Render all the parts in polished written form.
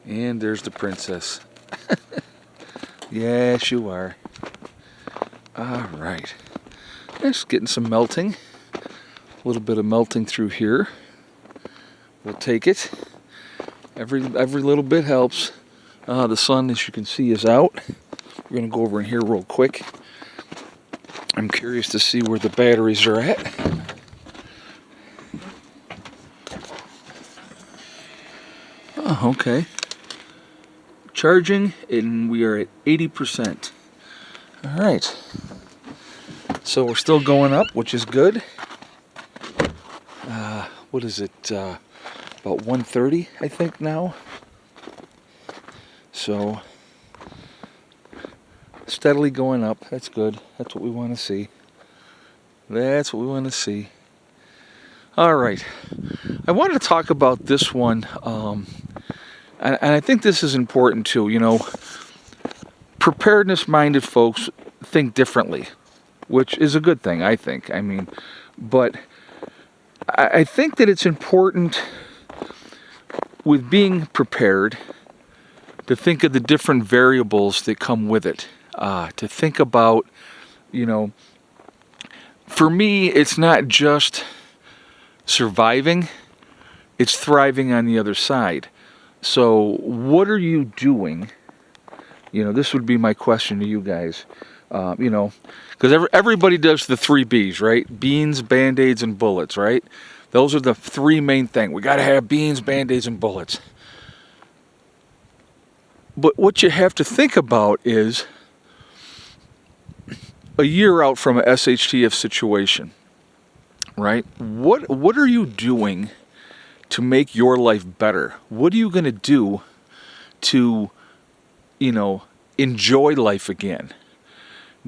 And there's the princess. Yes, you are. All right. Just getting some melting. A little bit of melting through here. We'll take it. Every little bit helps. The sun, as you can see, is out. We're going to go over in here real quick. I'm curious to see where the batteries are at. Oh, okay. Charging, and we are at 80%. All right. So we're still going up, which is good. What is it? About 130, I think, now. So steadily going up. That's good. That's what we want to see. That's what we want to see. All right. I wanted to talk about this one, and I think this is important too. You know, preparedness-minded folks think differently, which is a good thing, I think. I mean, but I think that it's important with being prepared to think of the different variables that come with it. To think about, you know, for me, it's not just surviving, it's thriving on the other side. So what are you doing? You know, this would be my question to you guys. You know, because everybody does the 3 B's, right? Beans, Band-Aids, and bullets, right? Those are the 3 main things. We got to have beans, Band-Aids, and bullets. But what you have to think about is a year out from a SHTF situation, right? What are you doing to make your life better? What are you going to do to, you know, enjoy life again?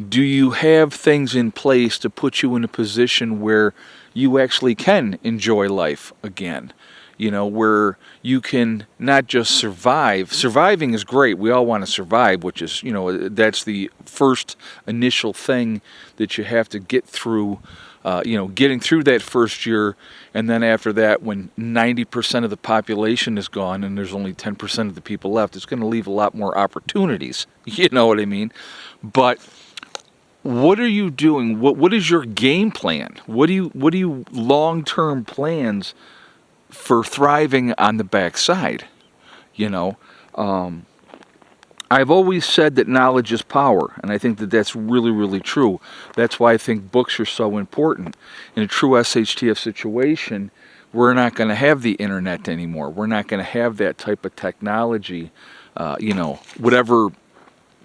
Do you have things in place to put you in a position where you actually can enjoy life again? You know, where you can not just survive. Surviving is great. We all want to survive, which is, you know, that's the first initial thing that you have to get through, you know, getting through that first year. And then after that, when 90% of the population is gone and there's only 10% of the people left, it's going to leave a lot more opportunities. You know what I mean? But what are you doing? What is your game plan? What do you long-term plans for thriving on the backside? You know, I've always said that knowledge is power, and I think that that's really, really true. That's why I think books are so important. In a true SHTF situation, we're not going to have the internet anymore. We're not going to have that type of technology. You know, whatever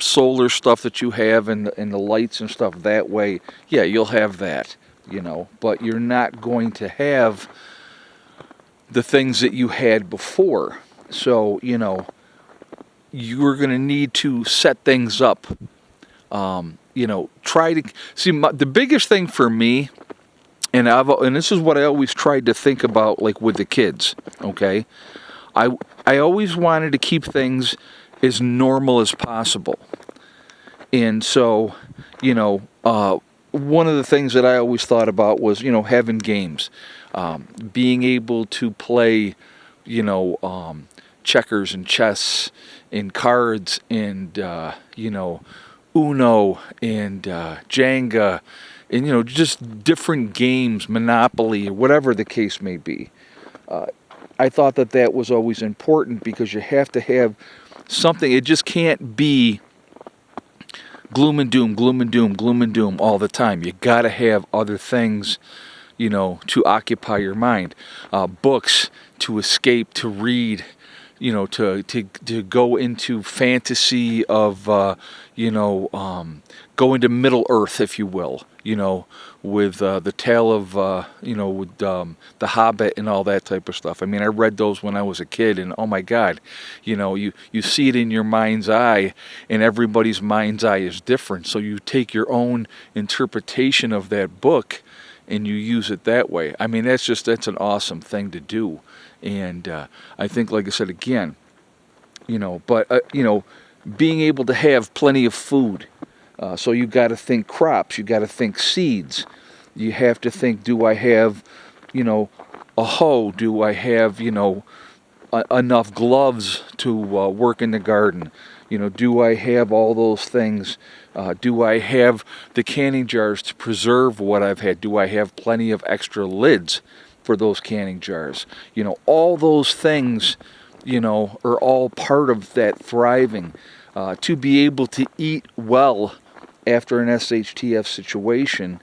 solar stuff that you have and the lights and stuff that way, yeah, you'll have that, you know, but you're not going to have the things that you had before. So, you know, you're going to need to set things up. You know, try to see the biggest thing for me, and this is what I always tried to think about, like with the kids. Okay, I always wanted to keep things as normal as possible, and so, you know, one of the things that I always thought about was, you know, having games, being able to play, you know, checkers and chess and cards and, you know, Uno and Jenga and, you know, just different games, Monopoly, or whatever the case may be. I thought that that was always important because you have to have something. It just can't be gloom and doom, gloom and doom, gloom and doom all the time. You got to have other things, you know, to occupy your mind. Books to escape, to read, you know, to go into fantasy of, you know, go into Middle Earth, if you will, you know, with the tale of, you know, with the Hobbit and all that type of stuff. I mean, I read those when I was a kid, and oh my God, you know, you see it in your mind's eye, and everybody's mind's eye is different. So you take your own interpretation of that book, and you use it that way. I mean, that's an awesome thing to do. And I think, like I said, again, you know, but, you know, being able to have plenty of food. So you got to think crops, you got to think seeds. You have to think, do I have, you know, a hoe? Do I have, you know, enough gloves to work in the garden? You know, do I have all those things? Do I have the canning jars to preserve what I've had? Do I have plenty of extra lids for those canning jars? You know, all those things, you know, are all part of that thriving. To be able to eat well after an SHTF situation,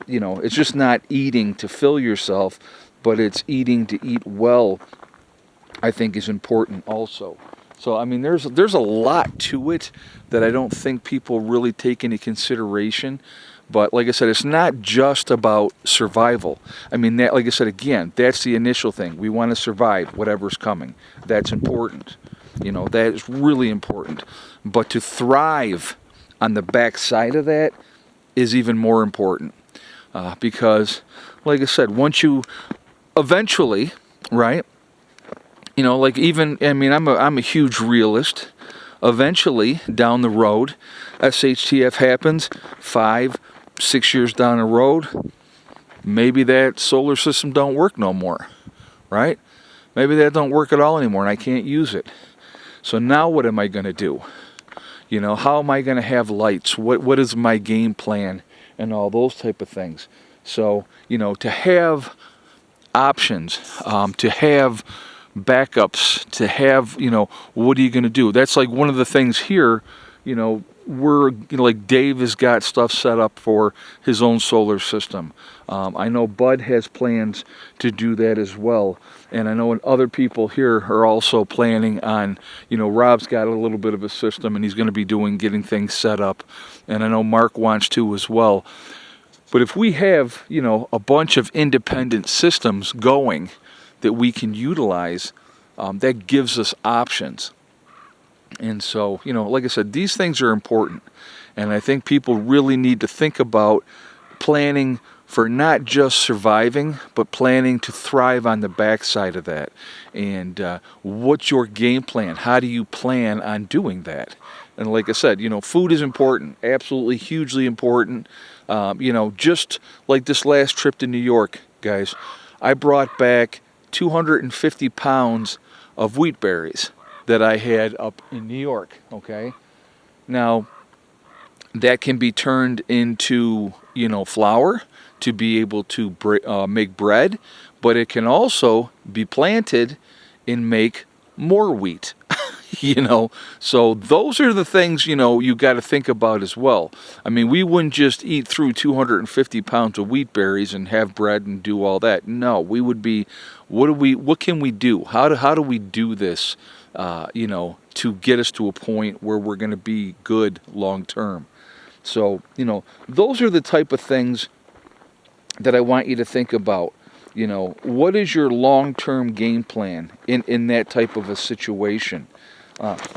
you know, it's just not eating to fill yourself, but it's eating to eat well, I think is important also. So, I mean, there's a lot to it that I don't think people really take into consideration. But like I said, it's not just about survival. I mean, that, like I said, again, that's the initial thing. We want to survive whatever's coming. That's important. You know, that is really important. But to thrive on the backside of that is even more important. Because, like I said, once you eventually, right? You know, like even, I mean, I'm a huge realist. Eventually, down the road, SHTF happens, 5, 6 years down the road, maybe that solar system don't work no more, right? Maybe that don't work at all anymore and I can't use it. So now what am I going to do? You know, how am I going to have lights? What is my game plan and all those type of things? So, you know, to have options, to have backups, to have, you know, what are you going to do? That's like one of the things here, you know, we're, you know, like Dave has got stuff set up for his own solar system. I know Bud has plans to do that as well. And I know other people here are also planning on, you know, Rob's got a little bit of a system and he's going to be getting things set up. And I know Mark wants to as well. But if we have, you know, a bunch of independent systems going that we can utilize, that gives us options. And so, you know, like I said, these things are important. And I think people really need to think about planning for not just surviving, but planning to thrive on the backside of that. And what's your game plan? How do you plan on doing that? And like I said, you know, food is important, absolutely hugely important. You know, just like this last trip to New York, guys, I brought back 250 pounds of wheat berries that I had up in New York, okay? Now, that can be turned into, you know, flour to be able to make bread, but it can also be planted and make more wheat. You know, so those are the things, you know, you got to think about as well. I mean, we wouldn't just eat through 250 pounds of wheat berries and have bread and do all that. No, we would be, what can we do? How do we do this, you know, to get us to a point where we're going to be good long term? So, you know, those are the type of things that I want you to think about. You know, what is your long-term game plan in that type of a situation?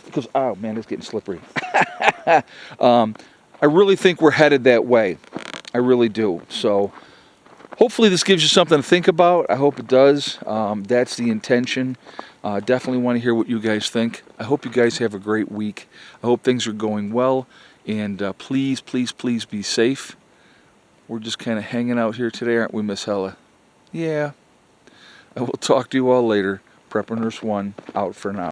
Because, oh man, it's getting slippery. I really think we're headed that way. I really do. So hopefully this gives you something to think about. I hope it does. That's the intention. Definitely want to hear what you guys think. I hope you guys have a great week. I hope things are going well. And please, please, please be safe. We're just kind of hanging out here today, aren't we, Miss Hella? Yeah. I will talk to you all later. Prepper Nurse 1 out for now.